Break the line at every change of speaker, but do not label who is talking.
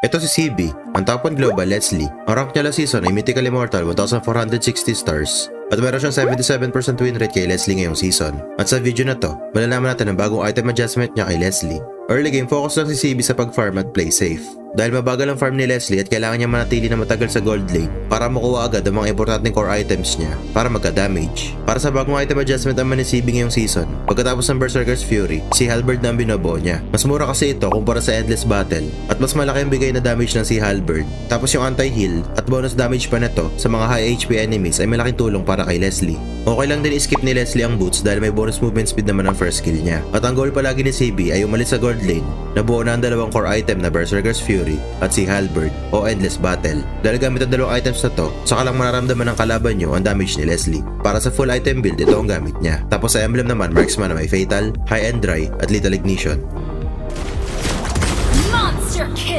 Ito si CB, ang top 1 global Leslie. Ang rank niya last season ay Mythical Immortal 1460 stars. At meron siyang 77% win rate kay Leslie ngayong season. At sa video na to, malalaman natin ang bagong item adjustment niya kay Leslie. Early game, focus lang si CB sa pag-farm at play safe. Dahil mabagal ang farm ni Leslie at kailangan niya manatili na matagal sa gold lane para makuha agad ang mga importanteng core items niya para magka-damage. Para sa bagong item adjustment naman ni CB ngayong season, pagkatapos ng Berserker's Fury, si Halberd na ang binobuo niya. Mas mura kasi ito kumpara sa Endless Battle at mas malaki ang bigay na damage ng si Halberd. Tapos yung anti-heal at bonus damage pa nito sa mga high HP enemies ay malaking tulong para kay Leslie. Okay lang din i-skip ni Leslie ang boots dahil may bonus movement speed naman ang first skill niya. At ang goal palagi ni CB ay umalis sa gold lane na buo na ang dalawang core item na Berserker's Fury at si Halberd o Endless Battle. Dahil gamit ang dalawang items na to, saka lang mararamdaman ng kalaban nyo ang damage ni Leslie. Para sa full item build, ito ang gamit niya. Tapos sa emblem naman, Marksman na may Fatal, High and Dry at Lethal Ignition.
Monster kill!